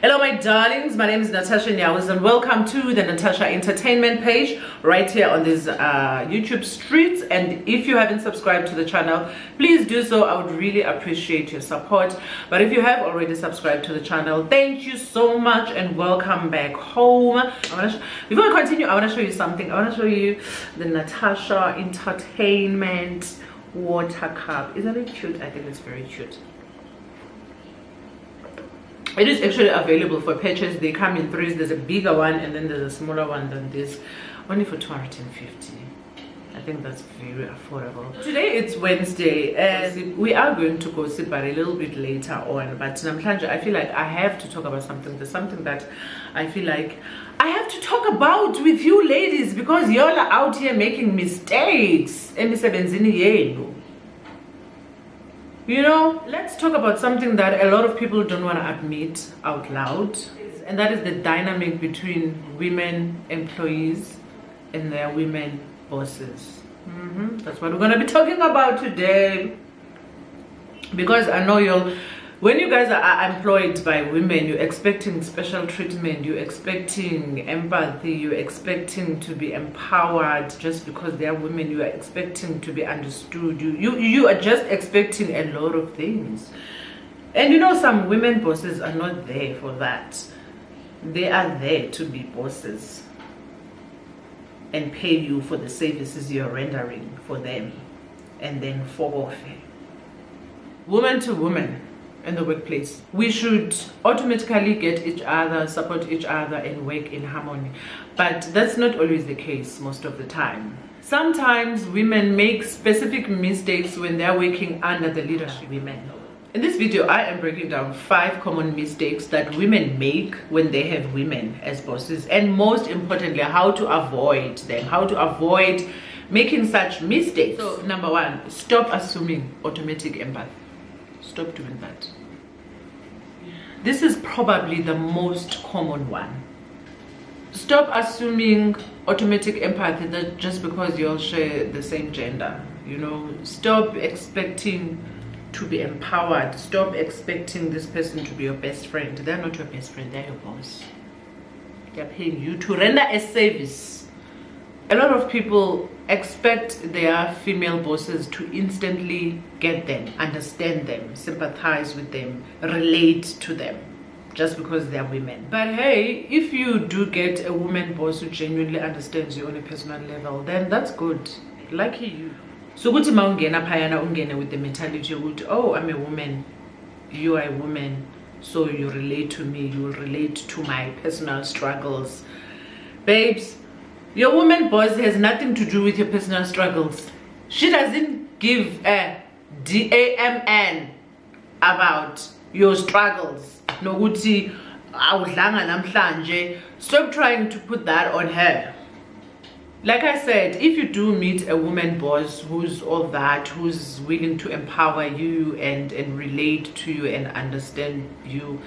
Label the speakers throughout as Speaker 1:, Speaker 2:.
Speaker 1: Hello my darlings, my name is Natasha Nyawuz and welcome to the Natasha Entertainment page right here on this YouTube streets. And if you haven't subscribed to the channel, please do so. I would really appreciate your support. But if you have already subscribed to the channel, thank you so much and welcome back home. Before we continue, I want to show you something. I want to show you the Natasha Entertainment water cup. Isn't it cute? I think it's very cute. It is actually available for purchase. They come in threes. There's a bigger one and then there's a smaller one than this, only for 250. I think that's very affordable. Today it's Wednesday and we are going to go sit a little bit later on, but namhlanje I feel like I have to talk about something. There's something that I feel like I have to talk about with you ladies, because y'all are out here making mistakes. Emisebenzini yenu. You know, let's talk about something that a lot of people don't want to admit out loud, and that is the dynamic between women employees and their women bosses. That's what we're going to be talking about today, because I know when you guys are employed by women, you're expecting special treatment, you're expecting empathy, you're expecting to be empowered just because they're women, you are expecting to be understood, you are just expecting a lot of things. And you know, some women bosses are not there for that. They are there to be bosses and pay you for the services you're rendering for them and then fall off. Woman to woman in the workplace, we should automatically get each other, support each other and work in harmony, but that's not always the case most of the time. Sometimes women make specific mistakes when they're working under the leadership of women. In this video I am breaking down 5 common mistakes that women make when they have women as bosses, and most importantly how to avoid them, how to avoid making such mistakes. So number 1, stop assuming automatic empathy. Stop doing that. This is probably the most common one. Stop assuming automatic empathy that just because you all share the same gender. You know, stop expecting to be empowered. Stop expecting this person to be your best friend. They're not your best friend, they're your boss. They're paying you to render a service. A lot of people expect their female bosses to instantly get them, understand them, sympathize with them, relate to them, just because they're women. But hey, if you do get a woman boss who genuinely understands you on a personal level, then that's good. Lucky you. So good to ungena with the mentality of, oh, I'm a woman, you are a woman, so you relate to me, you will relate to my personal struggles. Babes, your woman boss has nothing to do with your personal struggles. She doesn't give a damn about your struggles. Noguti awudlanga namhlanje. Stop trying to put that on her. Like I said, if you do meet a woman boss who's all that, who's willing to empower you and relate to you and understand you,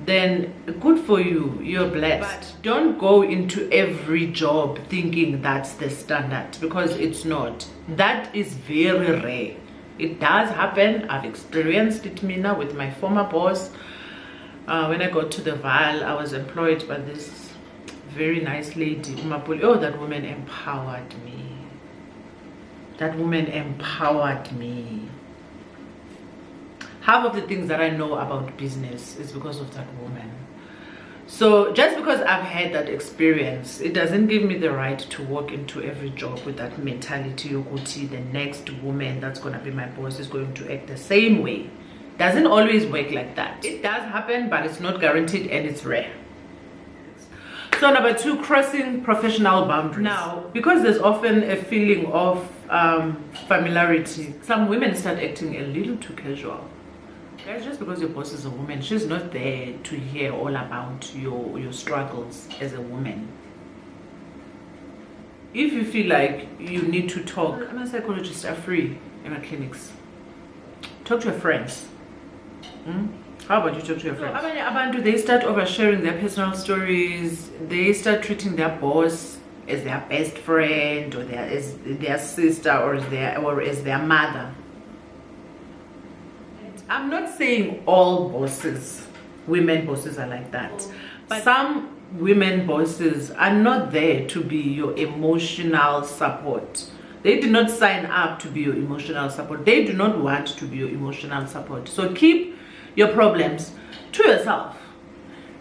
Speaker 1: then good for you, you're blessed. But don't go into every job thinking that's the standard, because it's not. That is very rare. It does happen. I've experienced it, Mina, with my former boss. When I got to the Val, I was employed by this very nice lady, Umapuli. Oh, that woman empowered me. That woman empowered me. Half of the things that I know about business is because of that woman. So just because I've had that experience, it doesn't give me the right to walk into every job with that mentality. Yoguti, the next woman that's going to be my boss is going to act the same way. Doesn't always work like that. It does happen, but it's not guaranteed and it's rare. So number 2, crossing professional boundaries. Now, because there's often a feeling of familiarity, some women start acting a little too casual. Guys, just because your boss is a woman, she's not there to hear all about your struggles as a woman. If you feel like you need to talk, I'm psychologists are free in my clinics. Talk to your friends. How about you talk to your friends? So, they start oversharing their personal stories. They start treating their boss as their best friend, or as their sister, or as their mother. I'm not saying all bosses women bosses are like that. But some women bosses are not there to be your emotional support. They do not sign up to be your emotional support. They do not want to be your emotional support. So keep your problems to yourself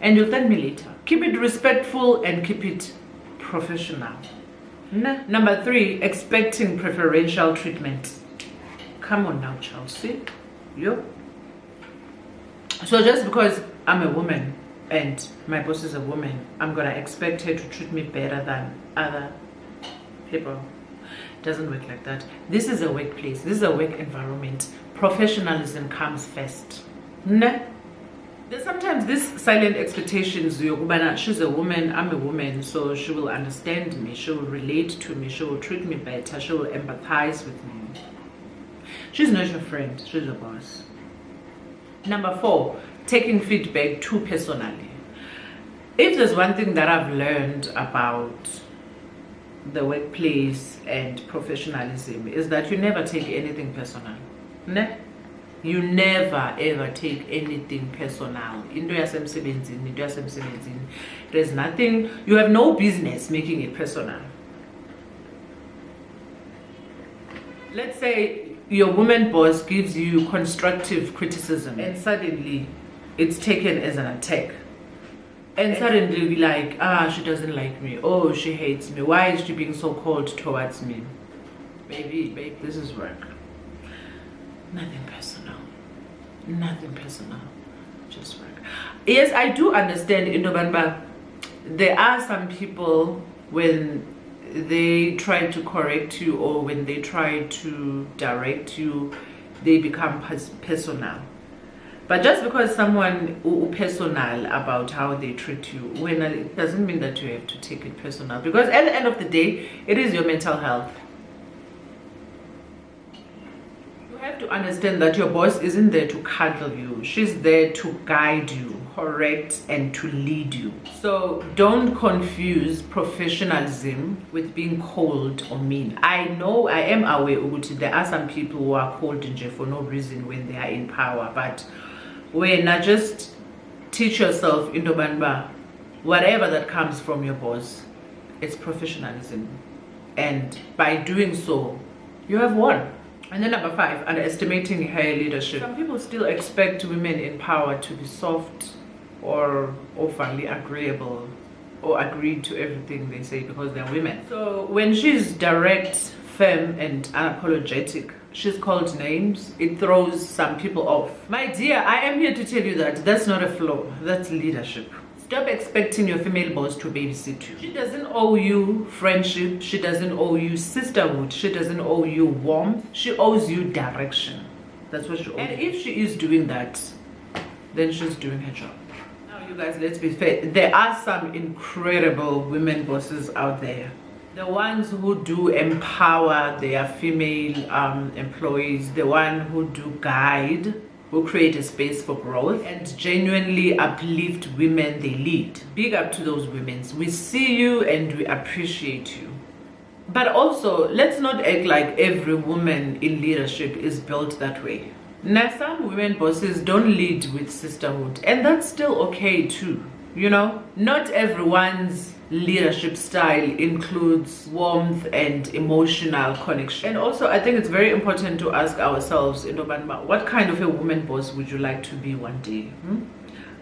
Speaker 1: and you'll thank me later. Keep it respectful and keep it professional. Number 3, expecting preferential treatment. Come on now, Chelsea. Yo. So just because I'm a woman and my boss is a woman, I'm gonna expect her to treat me better than other people. It doesn't work like that. This is a workplace. This is a work environment. Professionalism comes first. There's sometimes this silent expectations. She's a woman, I'm a woman, so she will understand me, she will relate to me, she will treat me better, she will empathize with me. She's not your friend, she's your boss. Number 4, taking feedback too personally. If there's one thing that I've learned about the workplace and professionalism, is that you never take anything personal. You never ever take anything personal. There's nothing, you have no business making it personal. Let's say your woman boss gives you constructive criticism and suddenly it's taken as an attack. And suddenly be like, she doesn't like me. Oh, she hates me. Why is she being so cold towards me? Babe, this is work. Nothing personal. Nothing personal. Just work. Yes, I do understand, Indobanba. There are some people when they try to correct you or when they try to direct you, they become personal. But just because someone is personal about how they treat you, it doesn't mean that you have to take it personal. Because at the end of the day, it is your mental health. You have to understand that your boss isn't there to cuddle you. She's there to guide you, correct, and to lead you. So don't confuse professionalism with being cold or mean. I know, I am aware that there are some people who are cold and for no reason when they are in power, but when I just teach yourself, Indobanba, whatever that comes from your boss, it's professionalism. And by doing so, you have won. And then number 5, underestimating her leadership. Some people still expect women in power to be soft or overly agreeable or agree to everything they say because they're women. So when she's direct, firm, and unapologetic, she's called names, it throws some people off. My dear, I am here to tell you that that's not a flaw, that's leadership. Stop expecting your female boss to babysit you. She doesn't owe you friendship, she doesn't owe you sisterhood, she doesn't owe you warmth, she owes you direction. That's what she owes. And if she is doing that, then she's doing her job. Now you guys, let's be fair, there are some incredible women bosses out there. The ones who do empower their female employees, the one who do guide, who create a space for growth and genuinely uplift women they lead. Big up to those women. We see you and we appreciate you. But also, let's not act like every woman in leadership is built that way. Now, some women bosses don't lead with sisterhood, and that's still okay too. You know, not everyone's leadership style includes warmth and emotional connection. And also, I think it's very important to ask ourselves, what kind of a woman boss would you like to be one day?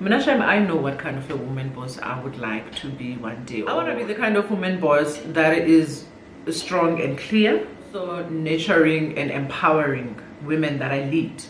Speaker 1: I know what kind of a woman boss I would like to be one day. I want to be the kind of woman boss that is strong and clear, so nurturing and empowering women that I lead.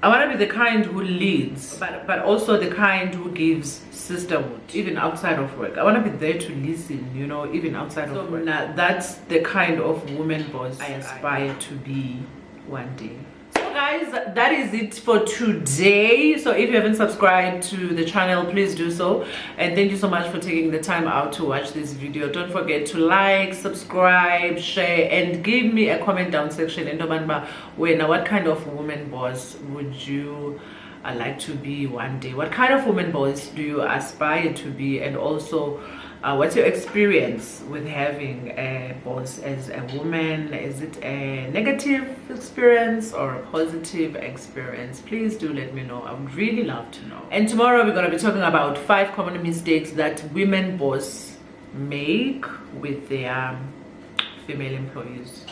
Speaker 1: I want to be the kind who leads, but also the kind who gives sisterhood, even outside of work. I want to be there to listen, you know, even outside of work. That's the kind of woman boss I aspire to be one day. So guys, that is it for today. So if you haven't subscribed to the channel, please do so. And thank you so much for taking the time out to watch this video. Don't forget to like, subscribe, share, and give me a comment down section in Dobanba what kind of woman boss would you like to be one day? What kind of woman boss do you aspire to be? And also What's your experience with having a boss as a woman? Is it a negative experience or a positive experience? Please do let me know. I would really love to know. And tomorrow we're going to be talking about 5 common mistakes that women boss make with their female employees.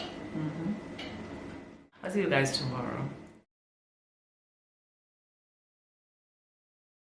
Speaker 1: I'll see you guys tomorrow.